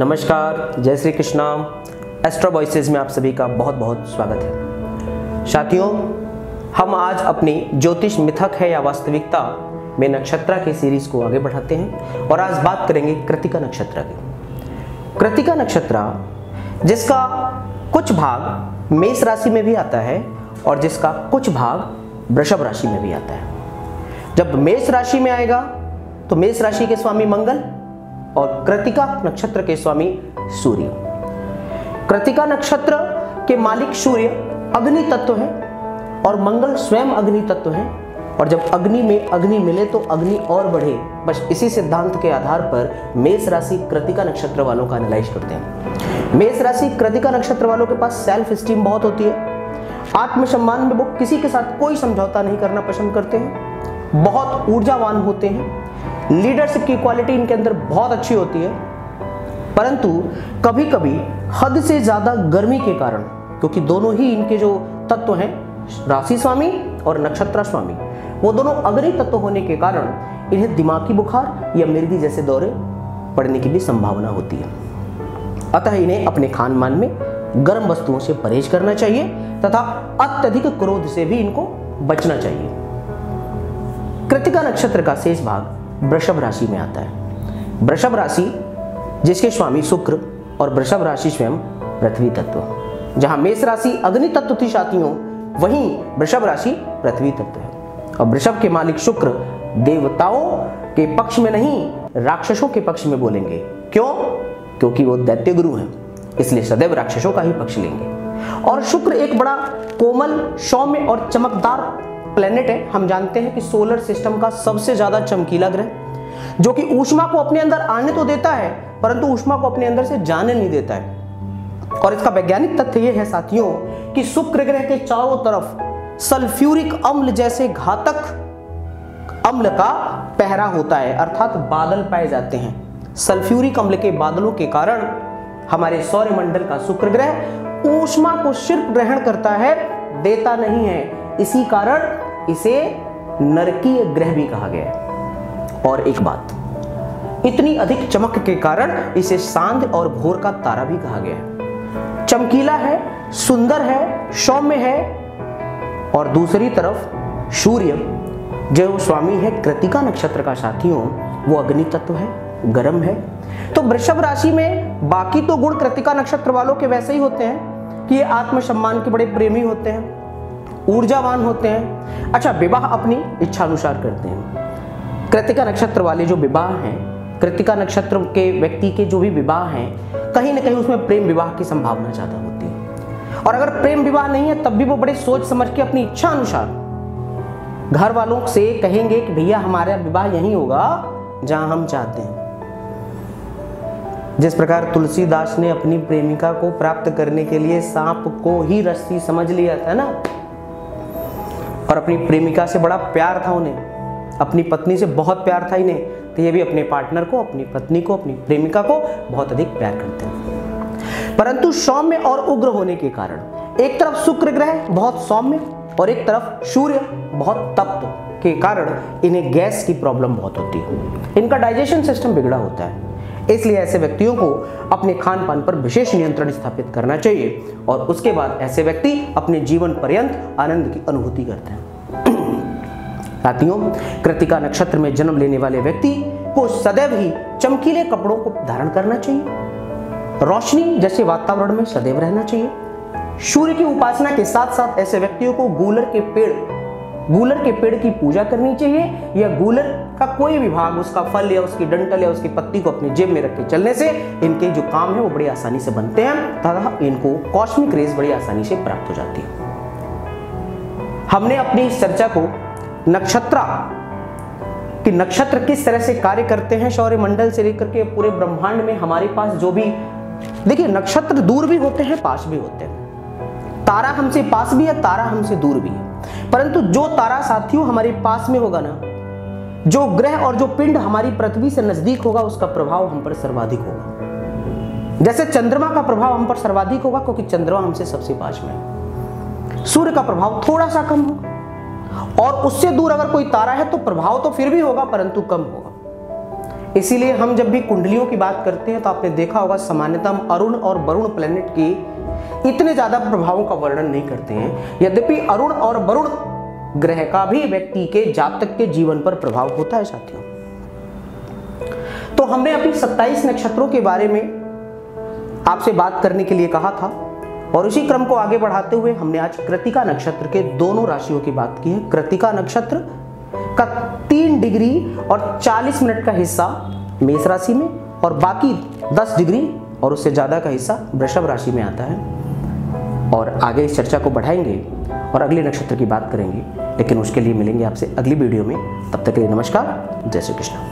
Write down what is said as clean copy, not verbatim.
नमस्कार, जय Shri Krishna. Astro voices में आप सभी का बहुत बहुत स्वागत है। साथियों, हम आज अपनी ज्योतिष मिथक है या वास्तविकता में नक्षत्र के सीरीज को आगे बढ़ाते हैं और आज बात करेंगे कृत्तिका नक्षत्र की। कृत्तिका नक्षत्र जिसका कुछ भाग मेष राशि में भी आता है और जिसका कुछ भाग वृषभ राशि में भी आता है। जब मेष राशि में आएगा तो मेष राशि के स्वामी मंगल और कृत्तिका नक्षत्र के स्वामी सूर्य। कृत्तिका नक्षत्र के मालिक सूर्य अग्नि तत्व है और मंगल स्वयं अग्नि तत्व है। और जब अग्नि में अग्नि मिले तो अग्नि और बढ़े, बस इसी सिद्धांत के आधार पर मेष राशि कृत्तिका नक्षत्र वालों का एनालाइज करते हैं। मेष राशि कृत्तिका नक्षत्र वालों के पास सेल्फ स्टीम बहुत होती है। आत्मसम्मान में वो किसी के साथ कोई समझौता नहीं करना पसंद करते हैं। बहुत ऊर्जावान होते हैं। लीडरशिप की क्वालिटी इनके अंदर बहुत अच्छी होती है, परंतु कभी कभी हद से ज्यादा गर्मी के कारण, क्योंकि दोनों ही इनके जो तत्व हैं राशि स्वामी और नक्षत्र स्वामी, वो दोनों अग्नि तत्व होने के कारण इन्हें दिमागी बुखार या मिर्गी जैसे दौरे पड़ने की भी संभावना होती है। अतः इन्हें अपने खान पान में गर्म वस्तुओं से परहेज करना चाहिए तथा अत्यधिक क्रोध से भी इनको बचना चाहिए। कृत्तिका नक्षत्र का शेष भाग वृषभ राशि में आता है। वृषभ राशि जिसके स्वामी शुक्र और वृषभ राशि स्वयं पृथ्वी तत्व। जहां मेष राशि अग्नि तत्व थी साथियों, वहीं वृषभ राशि पृथ्वी तत्व है। और वृषभ के मालिक शुक्र देवताओं के पक्ष में नहीं, राक्षसों के पक्ष में बोलेंगे। क्यों? क्योंकि वो दैत्य गुरु हैं, इसलिए सदैव राक्षसों का ही पक्ष लेंगे। और शुक्र एक बड़ा कोमल, सौम्य और चमकदार प्लेनेट है। हम जानते हैं कि सोलर सिस्टम का सबसे ज्यादा चमकीला ग्रह, जो कि ऊष्मा को अपने अंदर आने तो देता है परंतु ऊष्मा को अपने अंदर से जाने नहीं देता है। और इसका वैज्ञानिक तथ्य यह है साथियों कि शुक्र ग्रह के चारों तरफ सल्फ्यूरिक अम्ल जैसे घातक अम्ल का पहरा होता है, अर्थात बादल पाए जाते हैं। सल्फ्यूरिक अम्ल के बादलों के कारण हमारे सौरमंडल का शुक्र ग्रह ऊष्मा को सिर्फ ग्रहण करता है, देता नहीं है। इसी कारण इसे नरकीय ग्रह भी कहा गया है। और एक बात, इतनी अधिक चमक के कारण इसे सांध्य और भोर का तारा भी कहा गया है। चमकीला है, सुंदर है, सौम्य है। और दूसरी तरफ सूर्य जो स्वामी है कृत्तिका नक्षत्र का साथियों, वो अग्नि तत्व है, गर्म है। तो वृषभ राशि में बाकी तो गुण कृत्तिका नक्षत्र वालों के वैसे ही होते हैं कि ये आत्मसम्मान के बड़े प्रेमी होते हैं, ऊर्जावान होते हैं। अच्छा, विवाह अपनी इच्छा अनुसार करते हैं। कृत्तिका नक्षत्र वाले जो विवाह हैं, कृत्तिका नक्षत्र के व्यक्ति के जो भी विवाह हैं, कहीं ना कहीं उसमें प्रेम विवाह की संभावना ज्यादा होती है। और अगर प्रेम विवाह नहीं है तब भी वो बड़े सोच समझ के अपनी इच्छा अनुसार घर वालों से कहेंगे कि भैया हमारा विवाह यहीं होगा जहां हम चाहते हैं। जिस प्रकार तुलसीदास ने अपनी प्रेमिका को प्राप्त करने के लिए सांप को ही रस्सी समझ लिया था ना, और अपनी प्रेमिका से बड़ा प्यार था उन्हें, अपनी पत्नी से बहुत प्यार था इन्हें, तो ये भी अपने पार्टनर को, अपनी पत्नी को, अपनी प्रेमिका को बहुत अधिक प्यार करते हैं। परंतु सौम्य और उग्र होने के कारण, एक तरफ शुक्र ग्रह बहुत सौम्य और एक तरफ सूर्य बहुत तप्त के कारण इन्हें गैस की प्रॉब्लम बहुत होती है। इनका डाइजेशन सिस्टम बिगड़ा होता है। इसलिए ऐसे व्यक्तियों को अपने खान पान पर विशेष नियंत्रण स्थापित करना चाहिए और उसके बाद ऐसे व्यक्ति अपने जीवन पर्यंत आनंद की अनुभूति करते हैं। साथियों, कृत्तिका नक्षत्र में जन्म लेने वाले व्यक्ति को सदैव ही चमकीले कपड़ों को धारण करना चाहिए, रोशनी जैसे वातावरण में सदैव रहना चाहिए। सूर्य की उपासना के साथ साथ ऐसे व्यक्तियों को गूलर के पेड़ की पूजा करनी चाहिए, या गूलर का कोई भी भाग, उसका फल या उसकी डंठल या उसकी पत्ती को अपनी जेब में रख के चलने से इनके जो काम है वो बड़ी आसानी से बनते हैं तथा इनको कॉस्मिक रेज बड़ी आसानी से प्राप्त हो जाती है। हमने अपनी इस चर्चा को नक्षत्र किस तरह से कार्य करते हैं सौरमंडल से लेकर के पूरे ब्रह्मांड में हमारे पास जो भी, देखिए नक्षत्र दूर भी होते हैं, पास भी होते हैं। तारा हमसे पास भी है, तारा हमसे दूर भी है। परंतु जो तारा साथियों हमारे पास में होगा ना, जो ग्रह और जो पिंड हमारी पृथ्वी से नजदीक होगा, उसका प्रभाव हम पर सर्वाधिक होगा। जैसे चंद्रमा का प्रभाव हम पर सर्वाधिक होगा क्योंकि चंद्रमा हमसे सबसे पास में है। सूर्य का प्रभाव थोड़ा सा कम होगा, और उससे दूर अगर कोई तारा है तो प्रभाव तो फिर भी होगा परंतु कम होगा। इसीलिए हम जब भी कुंडलियों की बात करते हैं तो आपने देखा होगा सामान्यतः हम अरुण और वरुण प्लैनेट के इतने ज्यादा प्रभावों का वर्णन नहीं करते हैं। यद्यपि अरुण और वरुण ग्रह का भी व्यक्ति के जातक के जीवन पर प्रभाव होता है साथियों। तो हमने अभी 27 नक्षत्रों के बारे में आपसे बात करने के लिए कहा था और इसी क्रम को आगे बढ़ाते हुए हमने आज कृतिका नक्षत्र के दोनों राशियों की बात की है। कृतिका नक्षत्र का 3 डिग्री और 40 मिनट का हिस्सा मेष राशि में और बाकी 10 डिग्री और उससे ज्यादा का हिस्सा वृषभ राशि में आता है। और आगे इस चर्चा को बढ़ाएंगे और अगले नक्षत्र की बात करेंगे, लेकिन उसके लिए मिलेंगे आपसे अगली वीडियो में। तब तक के लिए नमस्कार, जय श्री कृष्ण।